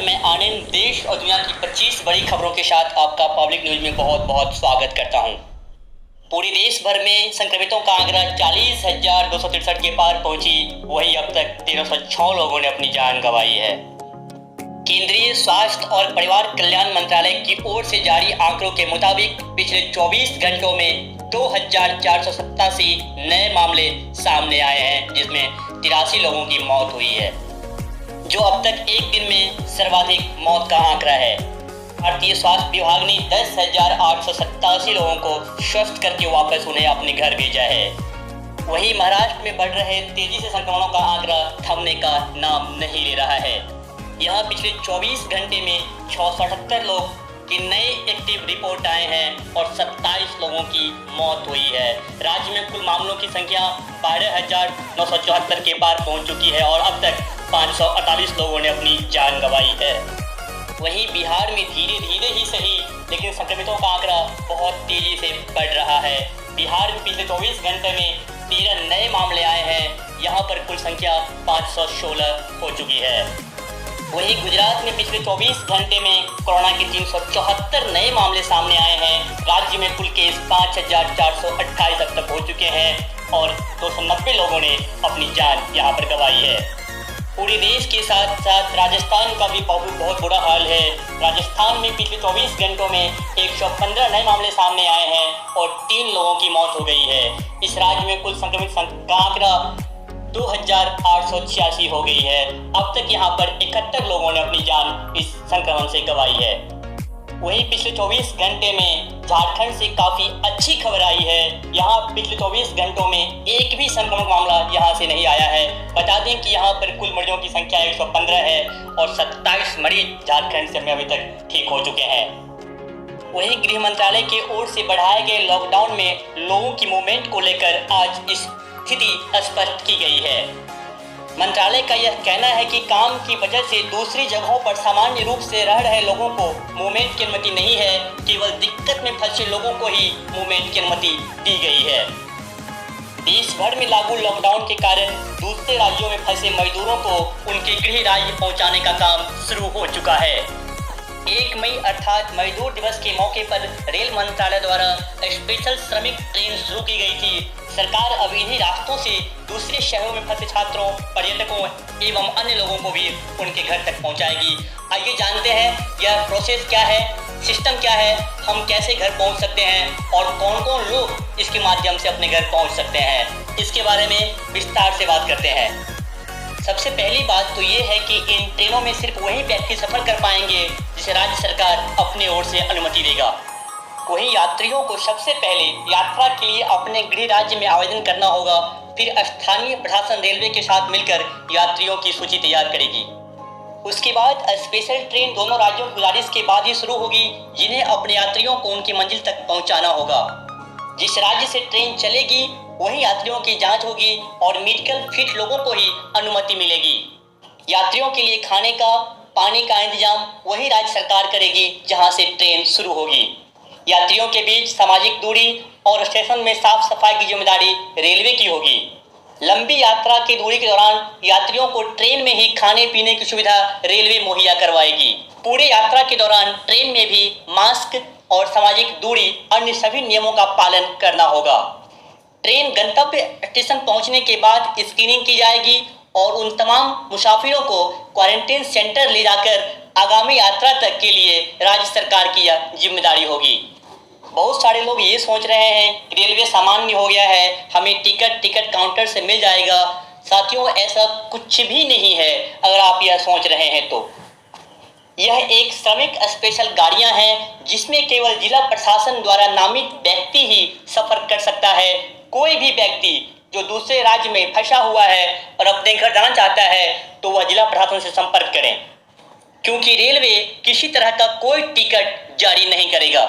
मैं आनंद देश और दुनिया की 25 बड़ी खबरों के साथ आपका पब्लिक न्यूज में बहुत बहुत स्वागत करता हूं। पूरे देश भर में संक्रमितों का आंकड़ा 40,263 के पार पहुंची। वहीं अब तक 1306 लोगों ने अपनी जान गंवाई है। केंद्रीय स्वास्थ्य और परिवार कल्याण मंत्रालय की ओर से जारी आंकड़ों के मुताबिक पिछले 24 घंटों में 2,487 नए मामले सामने आए हैं, जिसमें 83 लोगों की मौत हुई है, जो अब तक एक दिन में सर्वाधिक मौत का आंकड़ा है। भारतीय स्वास्थ्य विभाग ने 10,887 लोगों को स्वस्थ करके वापस उन्हें अपने घर भेजा है। वहीं महाराष्ट्र में बढ़ रहे तेजी से संक्रमणों का आंकड़ा थमने का नाम नहीं ले रहा है। यहाँ पिछले 24 घंटे में 678 लोग के नए एक्टिव रिपोर्ट आए हैं और 27 लोगों की मौत हुई है। राज्य में कुल मामलों की संख्या 12,974 के पार पहुंच चुकी है और अब तक 548 लोगों ने अपनी जान गंवाई है। वहीं बिहार में धीरे धीरे ही सही लेकिन संक्रमितों का आंकड़ा बहुत तेजी से बढ़ रहा है। बिहार में पिछले 24 घंटे में 13 नए मामले आए हैं। यहाँ पर कुल संख्या 516 हो चुकी है। वहीं गुजरात में पिछले 24 घंटे में कोरोना के 374 नए मामले सामने आए हैं। राज्य में कुल केस 5,428 अब तक हो चुके हैं और 290 लोगों ने अपनी जान यहाँ पर गंवाई है। पूरे देश के साथ साथ राजस्थान का भी बहुत बुरा हाल है। राजस्थान में पिछले 24 घंटों में 115 नए मामले सामने आए हैं और 3 लोगों की मौत हो गई है। इस राज्य में कुल संक्रमित का आंकड़ा 2,886 हो गई है। अब तक यहाँ पर 71 लोगों ने अपनी जान इस संक्रमण से गंवाई है। वहीं पिछले 24 घंटे में झारखंड से काफी अच्छी खबर आई है। यहाँ पिछले 24 घंटों में एक भी संक्रमण मामला यहाँ से नहीं आया है। बता दें कि यहाँ पर कुल मरीजों की संख्या 115 है और 27 मरीज झारखंड से अभी तक ठीक हो चुके हैं। वहीं गृह मंत्रालय की ओर से बढ़ाए गए लॉकडाउन में लोगों की मूवमेंट को लेकर आज स्थिति स्पष्ट की गई है। मंत्रालय का यह कहना है कि काम की वजह से दूसरी जगहों पर सामान्य रूप से रह रहे लोगों को मूवमेंट की अनुमति नहीं है। केवल दिक्कत में फंसे लोगों को ही मूवमेंट की अनुमति दी गई है। देश भर में लागू लॉकडाउन के कारण दूसरे राज्यों में फंसे मजदूरों को उनके गृह राज्य पहुंचाने का काम शुरू हो चुका है। 1 मई अर्थात मजदूर दिवस के मौके पर रेल मंत्रालय द्वारा स्पेशल श्रमिक ट्रेन शुरू की गई थी। सरकार अब इन्हीं रास्तों से दूसरे शहरों में फंसे छात्रों, पर्यटकों एवं अन्य लोगों को भी उनके घर तक पहुंचाएगी। आइए जानते हैं यह प्रोसेस क्या है, सिस्टम क्या है, हम कैसे घर पहुंच सकते हैं और कौन कौन लोग इसके माध्यम से अपने घर पहुंच सकते हैं। इसके बारे में विस्तार से बात करते हैं। सबसे पहली बात तो ये है कि इन ट्रेनों में सिर्फ वही व्यक्ति सफर कर पाएंगे जिसे राज्य सरकार अपने ओर से अनुमति देगा। वहीं यात्रियों को सबसे पहले यात्रा के लिए अपने गृह राज्य में आवेदन करना होगा। फिर स्थानीय प्रशासन रेलवे के साथ मिलकर यात्रियों की सूची तैयार करेगी। उसके बाद स्पेशल ट्रेन दोनों राज्यों की गुजारिश के बाद ही शुरू होगी, जिन्हें अपने यात्रियों को उनकी मंजिल तक पहुंचाना होगा। जिस राज्य से ट्रेन चलेगी वहीं यात्रियों की जांच होगी और मेडिकल फिट लोगों को ही अनुमति मिलेगी। यात्रियों के लिए खाने का, पानी का इंतजाम वही राज्य सरकार करेगी जहां से ट्रेन शुरू होगी। यात्रियों के बीच सामाजिक दूरी और स्टेशन में साफ सफाई की जिम्मेदारी रेलवे की होगी। लंबी यात्रा की दूरी के दौरान यात्रियों को ट्रेन में ही खाने पीने की सुविधा रेलवे मुहैया करवाएगी। पूरे यात्रा के दौरान ट्रेन में भी मास्क और सामाजिक दूरी अन्य सभी नियमों का पालन करना होगा। ट्रेन गंतव्य स्टेशन पहुंचने के बाद स्क्रीनिंग की जाएगी और उन तमाम मुसाफिरों को क्वारंटीन सेंटर ले जाकर आगामी यात्रा तक के लिए राज्य सरकार की यह जिम्मेदारी होगी। बहुत सारे लोग ये सोच रहे हैं कि रेलवे सामान्य हो गया है, हमें टिकट काउंटर से मिल जाएगा। साथियों, ऐसा कुछ भी नहीं है। अगर आप यह सोच रहे हैं तो यह एक श्रमिक स्पेशल गाड़ियां हैं जिसमें केवल जिला प्रशासन द्वारा नामित व्यक्ति ही सफर कर सकता है। कोई भी व्यक्ति जो दूसरे राज्य में फंसा हुआ है और अपने घर जाना चाहता है तो वह जिला प्रशासन से संपर्क करें, क्योंकि रेलवे किसी तरह का कोई टिकट जारी नहीं करेगा।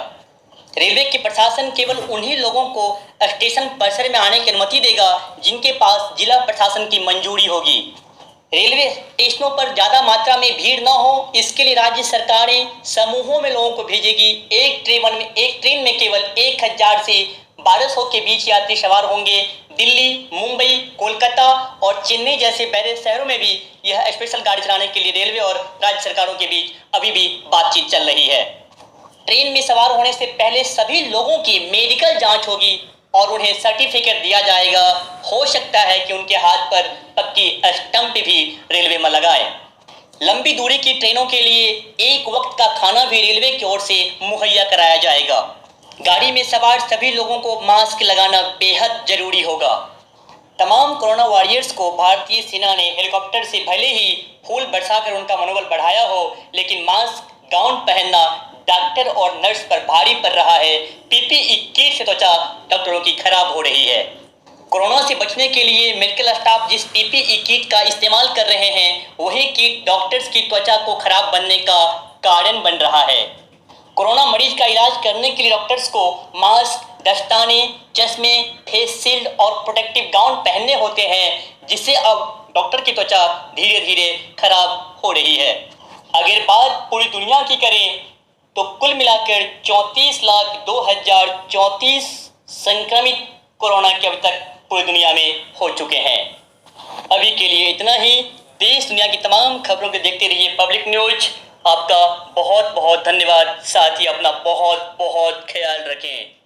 रेलवे के प्रशासन केवल उन्हीं लोगों को स्टेशन परिसर में आने की अनुमति देगा जिनके पास जिला प्रशासन की मंजूरी होगी। रेलवे स्टेशनों पर ज़्यादा मात्रा में भीड़ न हो, इसके लिए राज्य सरकारें समूहों में लोगों को भेजेगी। एक ट्रेन में केवल 1,000 से 1,200 के बीच यात्री सवार होंगे। दिल्ली, मुंबई, कोलकाता और चेन्नई जैसे बड़े शहरों में भी यह स्पेशल गाड़ी चलाने के लिए रेलवे और राज्य सरकारों के बीच अभी भी बातचीत चल रही है। ट्रेन में सवार होने से पहले सभी लोगों की मेडिकल जांच होगी और उन्हें सर्टिफिकेट दिया जाएगा। हो सकता है कि उनके हाथ पर पक्की स्टंप भी रेलवे में लगाए। लंबी दूरी की ट्रेनों के लिए एक वक्त का खाना भी रेलवे की ओर से मुहैया कराया जाएगा। गाड़ी में सवार सभी लोगों को मास्क लगाना बेहद जरूरी होगा। तमाम कोरोना वॉरियर्स को भारतीय सेना ने हेलीकॉप्टर से भले ही फूल बरसाकर उनका मनोबल बढ़ाया हो, लेकिन मास्क, गाउन पहनना डॉक्टर और नर्स पर भारी पड़ रहा है। पीपीई किट से त्वचा डॉक्टरों की खराब हो रही है। कोरोना से बचने के लिए मेडिकल स्टाफ जिस पीपीई किट का इस्तेमाल कर रहे हैं, वही किट डॉक्टर्स की त्वचा को खराब बनने का कारण बन रहा है। कोरोना मरीज का इलाज करने के लिए डॉक्टर्स को मास्क, दस्ताने, चश्मे, फेस शील्ड और प्रोटेक्टिव गाउन पहनने होते हैं, जिससे अब डॉक्टर की त्वचा धीरे धीरे खराब हो रही है। अगर बात पूरी दुनिया की करें तो कुल मिलाकर 34,02,034 संक्रमित कोरोना के अब तक पूरी दुनिया में हो चुके हैं। अभी के लिए इतना ही। देश दुनिया की तमाम खबरों को देखते रहिए पब्लिक न्यूज। आपका बहुत बहुत धन्यवाद। साथ ही अपना बहुत बहुत ख्याल रखें।